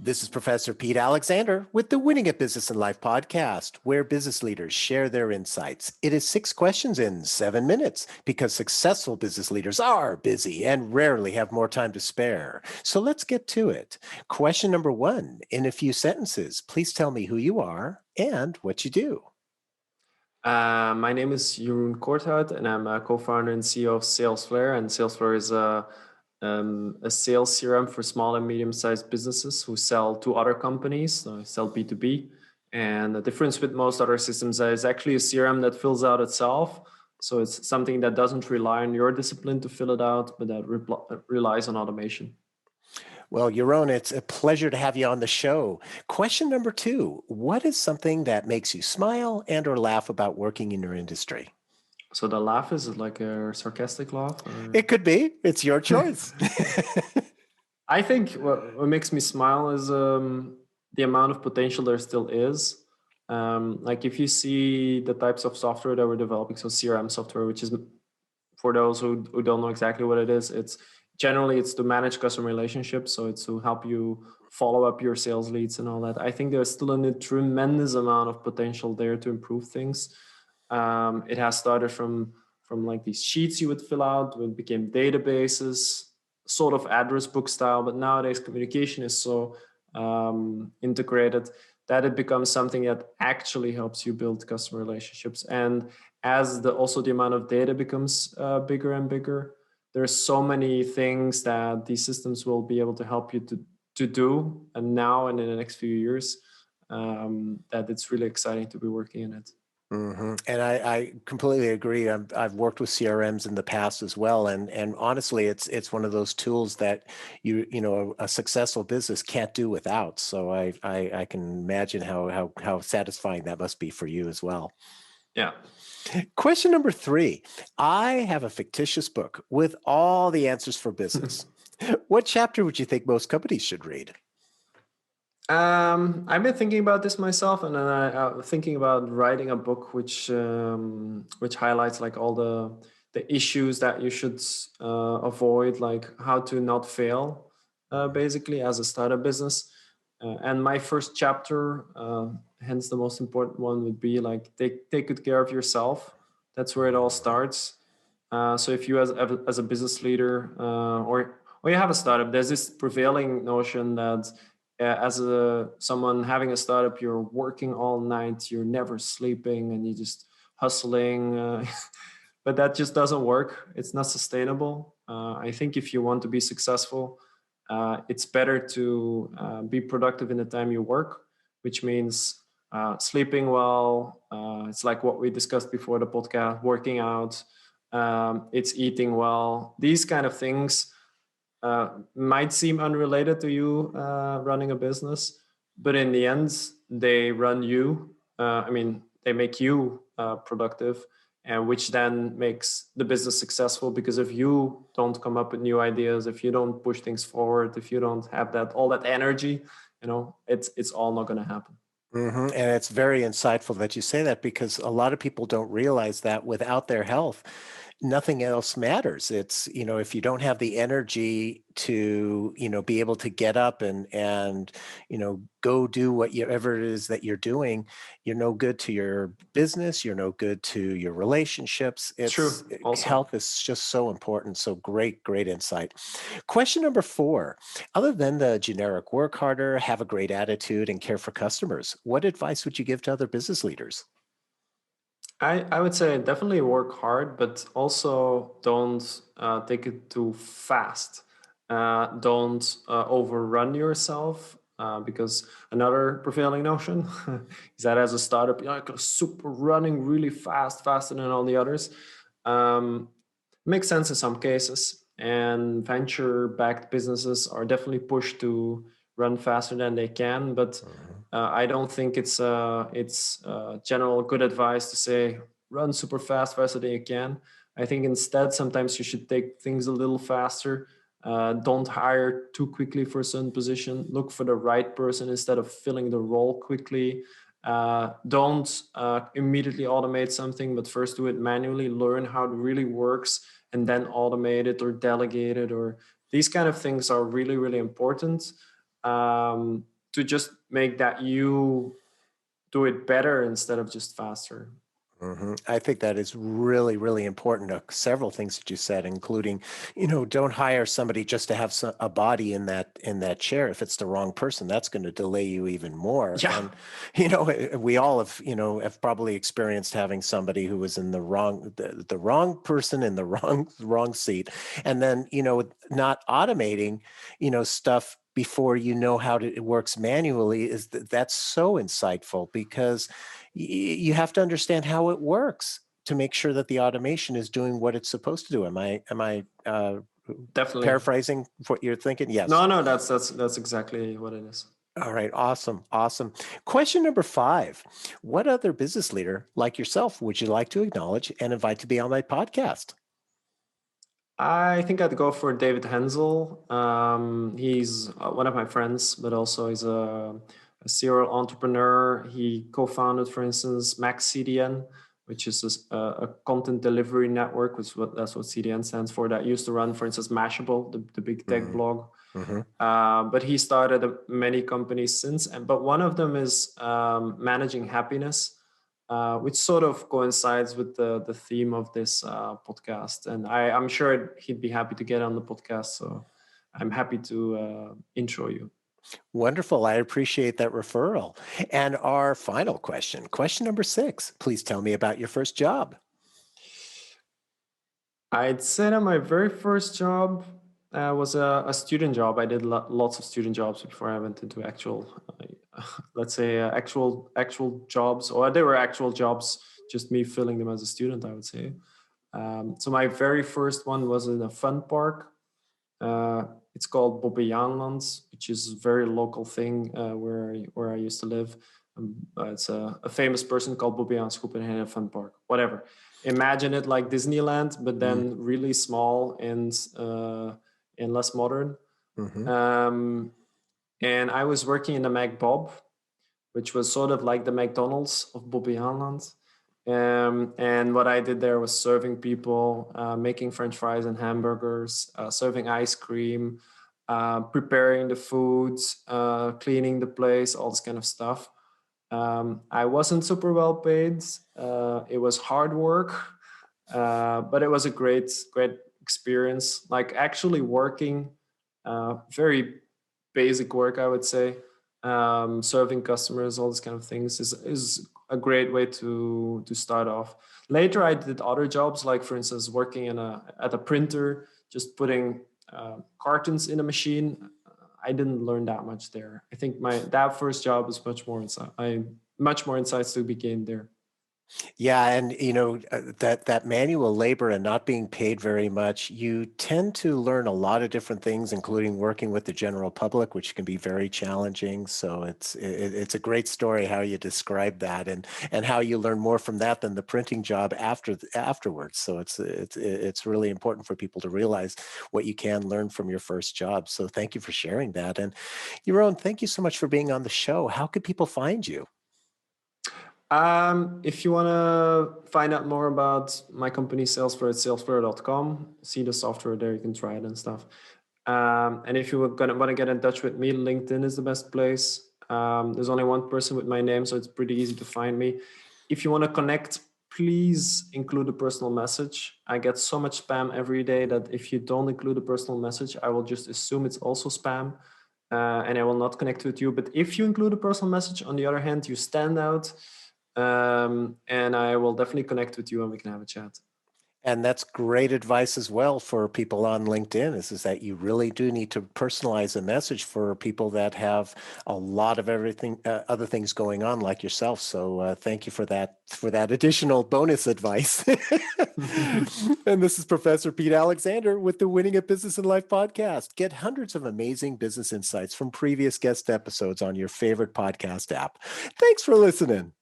This is Professor Pete Alexander with the Winning at Business and Life podcast, where business leaders share their insights. It is 6 questions in 7 minutes because successful business leaders are busy and rarely have more time to spare. So let's get to it. Question number 1, in a few sentences, please tell me who you are and what you do. My name is Jeroen Corthout, and I'm a co-founder and CEO of SalesFlare. And SalesFlare is a sales CRM for small and medium-sized businesses who sell to other companies, so sell B2B. And the difference with most other systems is actually a CRM that fills out itself. So it's something that doesn't rely on your discipline to fill it out, but that relies on automation. Well, Jeroen, it's a pleasure to have you on the show. Question number 2, what is something that makes you smile and or laugh about working in your industry? So the laugh is like a sarcastic laugh? Or? It could be. It's your choice. I think what makes me smile is the amount of potential there still is. Like if you see the types of software that we're developing, so CRM software, which is for those who don't know exactly what it is, it's to manage customer relationships. So it's to help you follow up your sales leads and all that. I think there's still a tremendous amount of potential there to improve things. It has started from like these sheets you would fill out, when it became databases, sort of address book style, but nowadays communication is so integrated that it becomes something that actually helps you build customer relationships. And as the amount of data becomes bigger and bigger, there's so many things that these systems will be able to help you to do, and now and in the next few years, that it's really exciting to be working in it. Mm-hmm. And I completely agree. I've worked with CRMs in the past as well, and honestly, it's one of those tools that a successful business can't do without. So I can imagine how satisfying that must be for you as well. Yeah. Question number 3. I have a fictitious book with all the answers for business. What chapter would you think most companies should read? I've been thinking about this myself, and then I'm thinking about writing a book which highlights like all the issues that you should avoid, like how to not fail, basically as a startup business. And my first chapter, hence the most important one, would be like take good care of yourself. That's where it all starts. So if you as a business leader or you have a startup, there's this prevailing notion that as someone having a startup, you're working all night, you're never sleeping, and you're just hustling. But that just doesn't work. It's not sustainable. I think if you want to be successful, it's better to be productive in the time you work, which means sleeping well. It's like what we discussed before the podcast, working out. It's eating well. These kind of things might seem unrelated to you running a business, but in the end, they run you. They make you productive, and which then makes the business successful. Because if you don't come up with new ideas, if you don't push things forward, if you don't have all that energy, it's all not going to happen. Mm-hmm. And it's very insightful that you say that, because a lot of people don't realize that without their health, nothing else matters. It's, if you don't have the energy to, be able to get up and go do whatever it is that you're doing, you're no good to your business. You're no good to your relationships. It's true. Also, health is just so important. So great insight. Question number 4, other than the generic work harder, have a great attitude, and care for customers, what advice would you give to other business leaders? I would say definitely work hard, but also don't take it too fast. Don't overrun yourself, because another prevailing notion is that as a startup, you're like super running really fast, faster than all the others. Makes sense in some cases, and venture-backed businesses are definitely pushed to run faster than they can, but I don't think it's general good advice to say run super fast, faster than you can. I think instead sometimes you should take things a little faster. Don't hire too quickly for a certain position. Look for the right person instead of filling the role quickly. Don't immediately automate something, but first do it manually. Learn how it really works, and then automate it or delegate it. Or these kind of things are really, really important. to just make that you do it better instead of just faster. I think that is really, really important. Several things that you said, including, don't hire somebody just to have a body in that chair. If it's the wrong person, that's going to delay you even more. Yeah. And we all have probably experienced having somebody who was in the wrong person in the wrong seat, and then not automating stuff before you know how it works manually that's so insightful because you have to understand how it works to make sure that the automation is doing what it's supposed to do. Am I Definitely. paraphrasing what you're thinking? Yes. No, that's exactly what it is. All right. Awesome. Awesome. Question number 5. What other business leader like yourself would you like to acknowledge and invite to be on my podcast? I think I'd go for David Hensel. He's one of my friends, but also he's a serial entrepreneur. He co-founded, for instance, MaxCDN, which is a content delivery network, that's what CDN stands for. That used to run, for instance, Mashable, the big tech blog. Mm-hmm. But he started many companies since, but one of them is managing happiness, which sort of coincides with the theme of this podcast. And I'm sure he'd be happy to get on the podcast. So I'm happy to intro you. Wonderful. I appreciate that referral. And our final question number 6. Please tell me about your first job. I'd say that my very first job was a student job. I did lots of student jobs before I went into actual, let's say, actual jobs, or they were actual jobs, just me filling them as a student, I would say. So my very first one was in a fun park. It's called Bobbejaanland, which is a very local thing where I used to live. It's a famous person called Bobbejaan Schoepenhagen Fun Park. Whatever. Imagine it like Disneyland, but then really small and less modern. And I was working in the McBob, which was sort of like the McDonald's of Bobbejaanland. And what I did there was serving people, making French fries and hamburgers, serving ice cream, preparing the foods, cleaning the place, all this kind of stuff. I wasn't super well paid. It was hard work, but it was a great experience. Like actually working, very basic work, I would say. Serving customers, all these kind of things is a great way to start off. Later, I did other jobs, like for instance, working at a printer, just putting cartons in a machine. I didn't learn that much there. I think that first job was much more insights to be gained there. Yeah, and that manual labor and not being paid very much, you tend to learn a lot of different things, including working with the general public, which can be very challenging. So it's a great story how you describe that, and how you learn more from that than the printing job afterwards. So it's really important for people to realize what you can learn from your first job. So thank you for sharing that. And Jeroen, thank you so much for being on the show. How could people find you? If you want to find out more about my company, Salesforce, salesforce.com, see the software there, you can try it and stuff. And if you want to get in touch with me, LinkedIn is the best place. There's only one person with my name, so it's pretty easy to find me. If you want to connect, please include a personal message. I get so much spam every day that if you don't include a personal message, I will just assume it's also spam. And I will not connect with you. But if you include a personal message, on the other hand, you stand out. And I will definitely connect with you and we can have a chat. And that's great advice as well for people on LinkedIn is that you really do need to personalize a message for people that have a lot of everything, other things going on like yourself. So thank you for that additional bonus advice. And this is Professor Pete Alexander with the Winning at Business and Life podcast. Get hundreds of amazing business insights from previous guest episodes on your favorite podcast app. Thanks for listening.